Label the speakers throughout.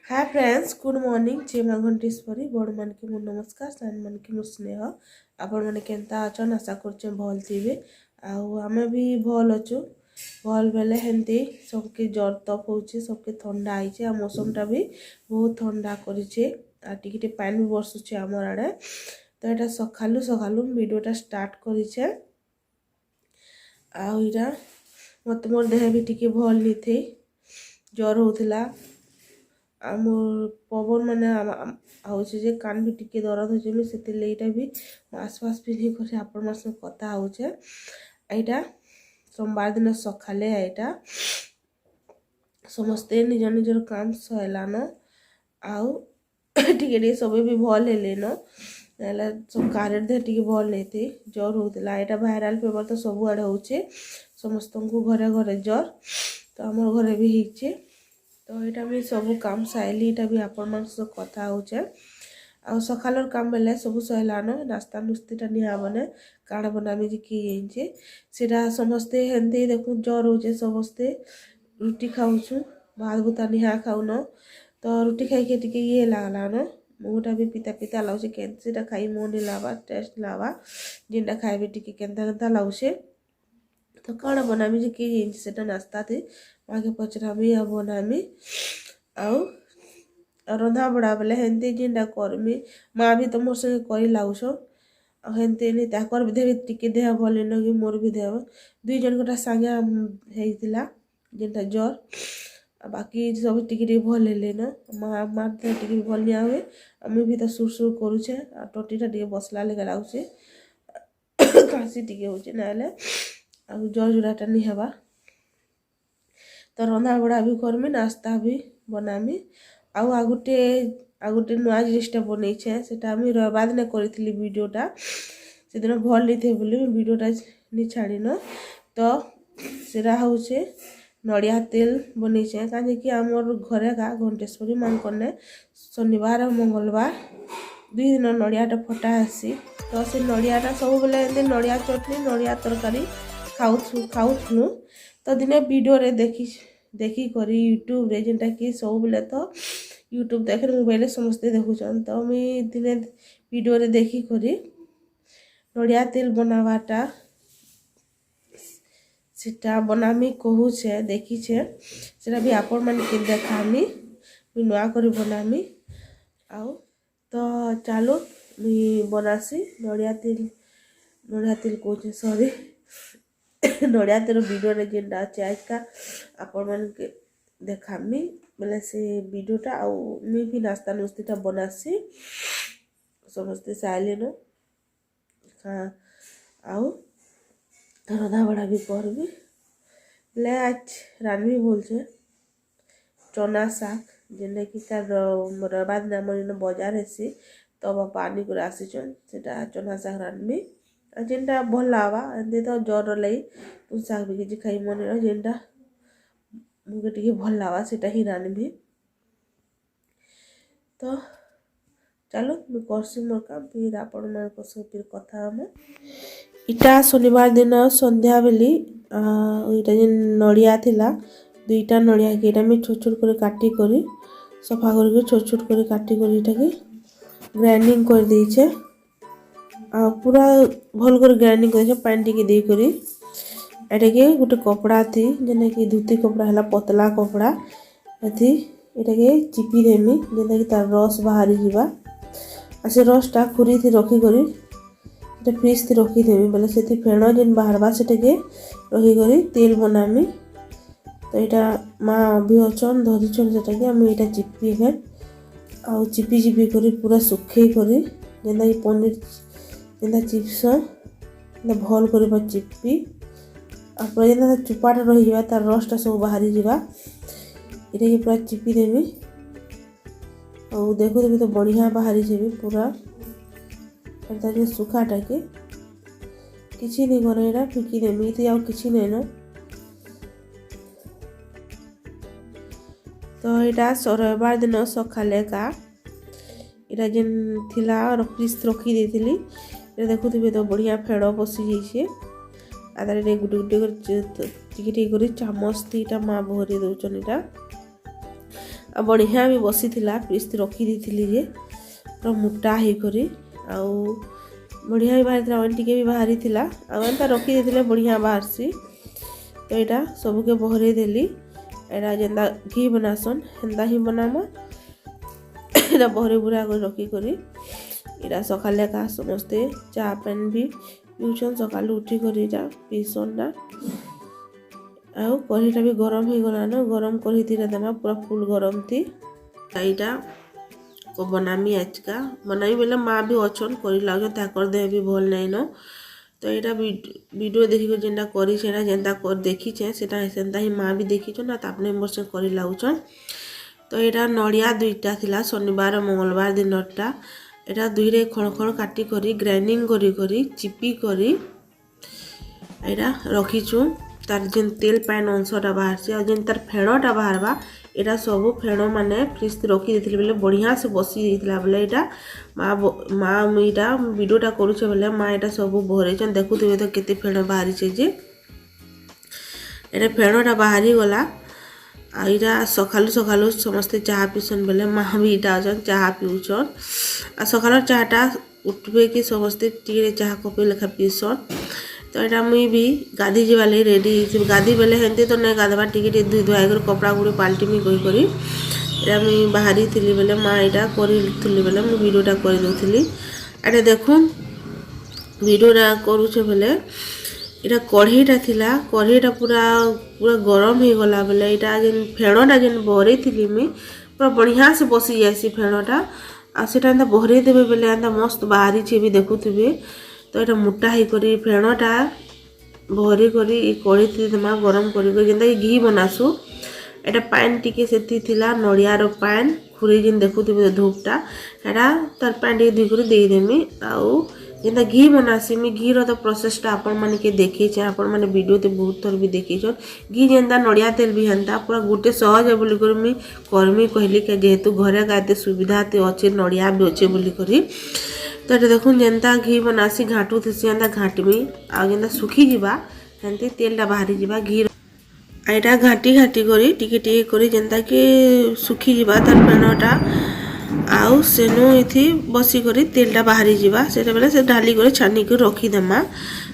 Speaker 1: हाय friends, good morning. जे माँ घंटेश्वरी बड़ मान के मोर नमस्कार, सान मान के मोर स्नेह। आपण मैंने केनता अचन आशा कर भल थे। आम भी भल अच्छु। भल बेले हेमती सबके जर तप हो सबके ठंडा आई आ मौसमटा भी बहुत ठंडा करे पानी भी बर्षुचे आमर आड़े। तो यहाँ सकालू सकालू भिडियोटा स्टार्ट करे। आईटा मत मोर देह भी टी भल नहीं थे, जर होता मोर पवन मैंने आचे कान भी टिके दरद हो से भी मास्क फास्क पिंधि कर आपण कथा होचे। यहाँ सोमवार दिन सकाले यहाँ समस्ते निज निजर काम सैलान आउ टे सब भी भल हेलेन सब कार देह टे भल नहीं थी, जर होता यहाँ भाइराल पेपर तो सबुआड़े होचे, समस्त को घरे घरे जर तो आम घरे भी होचे। तो यहाँ भी सब काम साइली यहाँ भी आपण मान कथा होचे। आ सकालर काम बेले सब सहलान नास्ता नुस्तीटा निहा बने काण बनामी जे किए सीटा समस्ते हेमती देखु जर होचे समस्ते रुटी खाऊछु भात भूता निहा खाऊन। तो रुटी खाई टे ये लागलान मुटा भी पिता पिता लागे केनसीटा खाई मोह नहीं लावा टेस्ट लावा जिनटा खाइबे टे केनता केनता लागे। तो कण बनामी जे कि नास्ता थी माँ के पचरामी आ बनामी आउ रंधा बड़ा बेले हेमती जिनटा करमी माँ भी तो मोर संगे कर लाउछ हेमती नहीं ताकर भी देह टिके देह भल न कि मोर भी देह दुई जन गोटा सांगे होता जिनटा जर बाकी सब टिके भल हेले न माँ माँ देह टिके भल निया हुए आम भी तो सुर सुर करुचे टटीटा टे बसला लेगा लागे काशी टिके होचे ना जर जुड़ाटा नहीं हवा। तो रंधा बड़ा भी करमी नास्ता भी बनामी आउ आगुटे नुआ जिनिसटा बनईछे सेटा आम रविवार दिन करी वीडियोटा से दिन भल नहीं थे बोली वीडियोटा नहीं छाड़ीन। तो सेटा होचे नड़िया तेल बनईछे कहीं कि आमर घरे का घंटेश्वरी माँ कने शनिवार और मंगलवार दुई दिन नड़ियाटा फटा आसी। तो से नड़ियाटा सब बेले नड़िया चटनी नड़िया तरकारी खाऊलु। तो दिने वीडियो रे देखी करी यूट्यूब रे जेनटा कि सब बेले तो यूट्यूब देखे मोबाइल समस्ते देखुचन। तो मुई दिने वीडियो रे देखी करी नड़िया तेल बनावाटा सीटा बनामी कहूचे देखीछे सेटा भी आपण मान के देखामी मुई नुआ करी बनामी आउ। तो चलो मुई बनासी नड़िया तेल कहूचे सॉरी नड़िया तेल वीडियो रे जेनटा अच्छे आज का आपण मान के देखामी बोले से वीडियोटा आउ मुई भी नास्ता नुस्तीटा बनासी समस्ते साइलेन हाँ आउ रधा बड़ा भी करबी बोले आज रानवी बोलছে चना शाक जेने कि तार रविवार दिन आम बजार हेसी तो बापा आनी कर आसीचन सेटा चना शाक रानवी जेनटा भल लावा एमती तो जर लगी तुम शाक भी किसी खाई मन जेनटा मुझे टे भल लावा सेटा ही रानवी। तो चलो मुझे करसी मोर काम फिर आपण मान फिर कथा हम इटा शनिवार दिन संध्या बेली इटा जे नड़िया थिला दुईटा नड़िया के इटा मैं छोट छोट कर काटी करी सफा करके छोट छोट कर काटी करी इटा के ग्राइंडिंग कर देछे पूरा भल कर ग्राइंडिंग कर पानी टिके दे करी एटा के गोटे कपड़ा थी जेना कि धोती कपड़ा है पतला कपड़ा एथी एटा के चिपी देमी जेना कि तार रस बाहरी जीवा आ से रसटा खुरी थी रखी करी फ्रिज थी रखीदेमी बोले से फेण जेन बाहरबा से रही तेल बनामी। तो यहाँ माँ भी अच्छन धरीचन से आम यहाँ चिपी है आ चिपी चिपी कर पूरा सुखे करी जेना कि पनीर जेना चिप्स भल कर चिपी आ पूरा जेना चुपाटा रही तार रसटा सब बाहरी जावा ये पूरा चिपी देमी और देखो देवी तो बढ़िया बाहरी जाबी पूरा सुखाटा के किसी नहीं करे यहाँ फिकी देमी थी आउ किसी नहीं न। तो यहाँ रविवार दिन सकाले का यहाँ जेन थिला फ्रिज रखी देती देखु तो बढ़िया फेड़ बसी जाइए आधार गुटे गुटे टिके टिके कर चामच थी माँ भरी दौन यहाँ आ बढ़िया भी बसी थिला पीस रखी दी जे पूरा मोटा ही करी आउ बढ़िया भी बाहरी थिला टिके भी बाहरी थिला आ एंता रखी देथिले बढ़िया बाहरसी। तो यहाँ सबके बहरे देली एटा जेंता घी बनासन हेन्ता ही बनामा एटा बहरे बुरा कर रखी करी इटा सकाले का समस्ते चाह पेन भी पिउछन सकालू उठी कर पीसन ना आउ कढ़ीटा भी गरम हो गला न गरम कढ़ी थी देमा पूरा फुल गरम थी यहाँ को बनामी आज का बनाई बेले माँ भी अच्छन कर लाकर देह भी भल नहीं न। तो यहाँ वीडियो देखिक जेनटा करी जेनता कर देखीचे सेटा ही माँ भी देखीछन ना आपने मोर से कर लाउछन। तो यहाँ नड़िया दुईटा थिला शनिवार मंगलवार दिनटा यहाँ दुईरे खण खण काटी करी ग्राइंडिंग करी चिपी करी यहाँ रखीचु तार जेन तेल पैन अंशटा बाहर से जेन तार फेणटा बाहरबा यहाँ सब फेण माने फ्रिज रखी देथिले बेले बढ़िया से बसी देथिला बेले यहाँ माँ यहाँ वीडियोटा करुचे बेले माँ यहाँ सब भरेछन देखुथिबे तो केते फेण बाहरी छे जे एटा फेणटा बाहरी गला आ यहाँ सकालू सकालू समस्ते चाह पीसन बेले माँ भी यहाँ अछन चाह पीउछन आ सकाल चाहटा उठबे कि समस्ते टीरे चाह कपे लेखा पीसन। तो यहाँ मुई भी गाधी जीवा लगी रेडी गाधी बेले हेंते तो नहीं गाधवा टिके धुई धुआई कर कपड़ा गुड़ी पाल्टीमी करी यहाँ मुई बाहरी थी बेले माँ यहाँ करी बेले मुझे वीडियोटा कर दूसरी एटे देखुन वीडियोटा करुचे बेले यहाँ कढ़ईटा थिला कढ़ईटा पूरा पूरा गरम हो गला बेले यहाँ जेन फेणटा जेन बहरे थी मुई पूरा बढ़िया से बसी जासी फेणटा आ सेटा एंता बहरे देबे बेले एंता मस्त बाहरी छे भी देखुथिबे। तो यहाँ मोटा ही करी फेणटा भरी करी कढ़ी थी देमा गरम करी जेनता घी बनासु एटा पैन टिके सेती थिला नड़ियार पैन खुरी जेन देखुथिबे धूपटा एटा तार पैन टिके धुई करी देई देमी आउ जेनता घी बनासी मी घी रो तो प्रोसेसटा आपण माने के देखिछे आपण माने वीडियो ते बहुत थर भी देखिछन घी जेनता नड़िया तेल भी हेनता पूरा गुटे सहज बोली कर मी करमी कहली के जेहेतु घरे गाते सुविधा ते अच्छे नड़िया भी अच्छे बोली करी। तो ये देखुन जेनता घी बनासी घाटू थी एंता घाटमी आ जेनता सुखी जीवा हेंती तेलटा बाहरी जीवा घी यहाँ घाटी घाटी करी टिके टिके करी जेनता कि सुखी जीवा तार फेणटा आउ सेनु इथि बसी करी तेलटा बाहरी जीवा सेटा बेले से ढाली करे छानी कर रखी देमा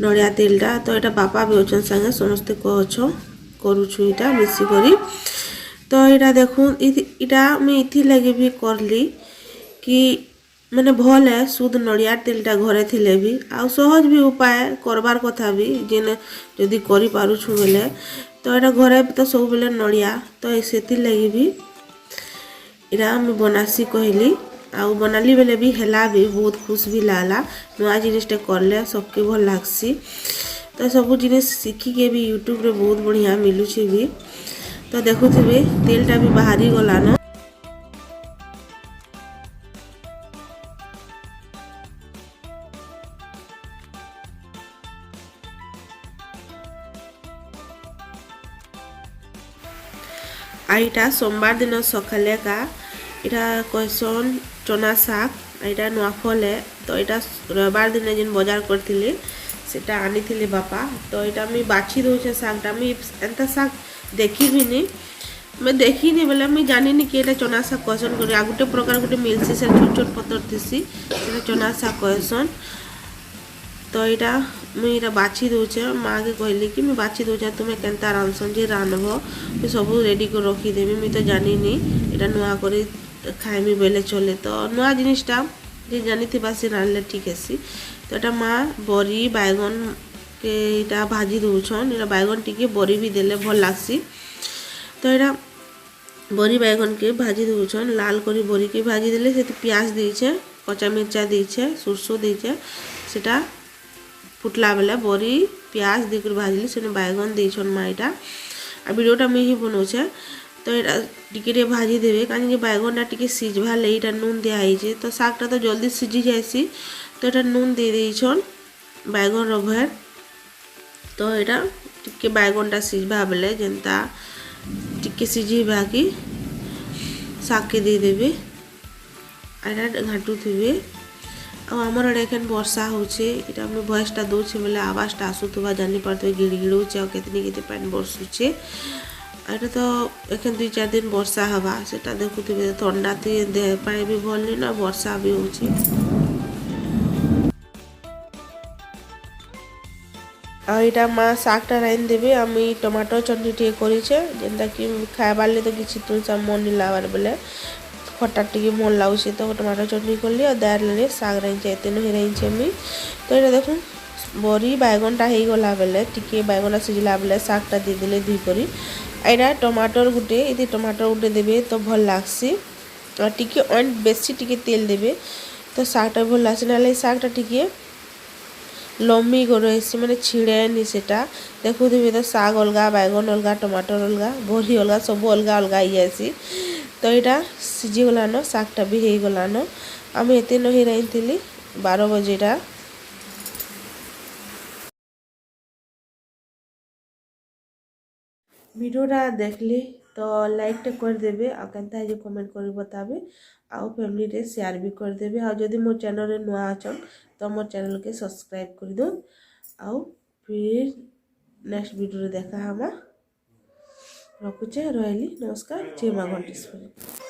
Speaker 1: नड़िया तेलटा। तो यहाँ बापा भी अच्छन संगे समस्ते कछ करुछु इटा मिसी करी। तो यहाँ देखुन इटा मुई इथि लगे भी करली कि मैंने भल है शुद्ध नड़िया तेलटा घरे थिले भी आउ सहज भी उपाय करबार कथा भी जेन जदि करि पारुछु बेले। तो यहाँ घरे तो सब बेले नड़िया तो सेति लगी भी इरा मैं बनासी कहली आउ बनाली बेले भी हेला भी बहुत खुश भी लागला नुआ जिनिसटे करले सबके भल लागसी। तो सब जिनिस शिखिके भी यूट्यूब रे बहुत बढ़िया मिलुछि भी। तो देखुथिबे तेलटा भी बाहरी गला न आईटा सोमवार दिन सकाले का इटा कहसन चना शाक यहाँ नुआ फल है। तो यहाँ रविवार दिन जेन बाजार करथिले सेटा आनी थिले बापा। तो यहाँ मुई बाछी दउछे शाकटा मुई एंता शाक देखी भी नहीं मैं देखी नहीं बोले मुई जानी नहीं कि यहाँ चना शाक कहसन कर आ गोटे प्रकार गोटे मिलसी से छोट छोट पतर थीसी चना शाक कहसन। तो यहाँ मुई बाछी दउछे माँ के कहली कि मुई बाछी दउछे तुम्हें केनता रांधसन जे रांधब मुई सब रेडी कर रखीदेवी मुई तो जानी नहीं यहाँ नुआ कर खाइमी बेले चले। तो नुआ जिनिसटा जे जानी थी से रांधले ठीक है। तो यहाँ माँ बरी बैगन के यहाँ भाजी दउछन यहाँ बैगन टिके बरी भी देले भल लागसी। तो यहाँ बरी बैगन के भाजी दउछन लाल करी बरी के भाजी देले से प्याज दीछे कच्चा मिर्चा दीछे सुरसो दीछे सेटा फुटला बेले बरी प्याज देकर भाजली से बैगन देछन माँ यहाँ आ वीडियोटा मुई ही बनौछे। तो यहाँ टिके भाजी देवे कहीं बैगनटा टिके सीझवा ले यहाँ नून दिखाई तो शाकटा तो जल्दी सीझी जाएसी। तो यहाँ नून दे देछन बैगन रभर। तो यहाँ टिके बैगनटा सीझवा बेले जेनता टिके सीझीबा कि शाक के दे देवे यहाँ घाटू थे आमर आड़े एखन वर्षा होचे इटा मैं भॉइसटा दउछे बेले आवाजटा आसुथबा जानी पारथबे गिड़गिड़ौचे आ केतनी केते पानी बरसुचे। ଏଇଟା ତ ଏଖେନ୍ 2-4 दिन ବର୍ଷା ହେବା ସେଟା ଦେଖୁଥିବେ ଥଣ୍ଡା ଦେହ ପାଇଁ ବି ଭଲ ନାହିଁ ନା ବର୍ଷା ବି ହେଉଛି। ଆଉ ଏଇଟା ମା ଶାଗଟା ରାନ୍ଧିଦେବେ আমি ଟମାଟୋ ଚଟନି ଟିକେ କରିଛେ ଯେନ୍ଟାକି ଖାଇବାର୍ ଲାଗି ତ କିଛି ତୁଳସା ମନ ନି ଲାଗାର ବେଲେ ଖଟା ଟିକେ ମନ ଲାଗୁଛି ତ ଟମାଟୋ ଚଟନି କଲି ଆଉ ଦାରିଲେ ଶାଗ ରାঁଧିଛେ ଏତେ ନୁହେଁ ରାঁଧିଛେ ମୁଇଁ ତ ଏଇଟା ଦେଖୁନ୍ ବରି ବାଇଗଣଟା ହେଇଗଲା ବେଲେ ଟିକେ ବାଇଗଣଟା ସିଝିଲା ବେଲେ ଶାଗଟା ଦେଇଦେଲେ ଧୁଇ କରି ଏଇଟା ଟମାଟୋର ଗୁଟେ ଏଦି ଟମାଟୋ ଗୁଟେ ଦେବେ ତ ଭଲ ଲାଗ୍ସି ଆଉ ଟିକେ ବେଶୀ ଟିକେ ତେଲ ଦେବେ ତ ଶାଗଟା ଭଲ ଲାଗ୍ସି ନହେଲେ ଶାଗଟା ଟିକେ ଲମ୍ବି କରି ରହିସି ମାନେ ଛିଡ଼େନି ସେଟା ଦେଖୁଥିବେ ତ ଶାଗ ଅଲଗା ବାଇଗଣ ଅଲଗା ଟମାଟର ଅଲଗା ବରି ଅଲଗା ସବୁ ଅଲଗା ଅଲଗା ହେଇଯାସି ତ ଏଇଟା ସିଝିଗଲାନ ଶାଗଟା ବି ହେଇଗଲାନ ଆମେ ଏତେ ନହି ରାନ୍ଧିଥିଲି 12 ବजेଟା वीडियोटा देखले तो लाइक करदेवे आ केनता है कमेंट कर बताबे आउ फैमिली रे शेयर भी करदेवे आ जदि मो चैनल रे नुआ अछन तो मो चैनल के सब्सक्राइब कर दो आउ फिर नेक्स्ट वीडियो रे देखा हमा रखुचे रहली नमस्कार जय मां घंटेश्वरी।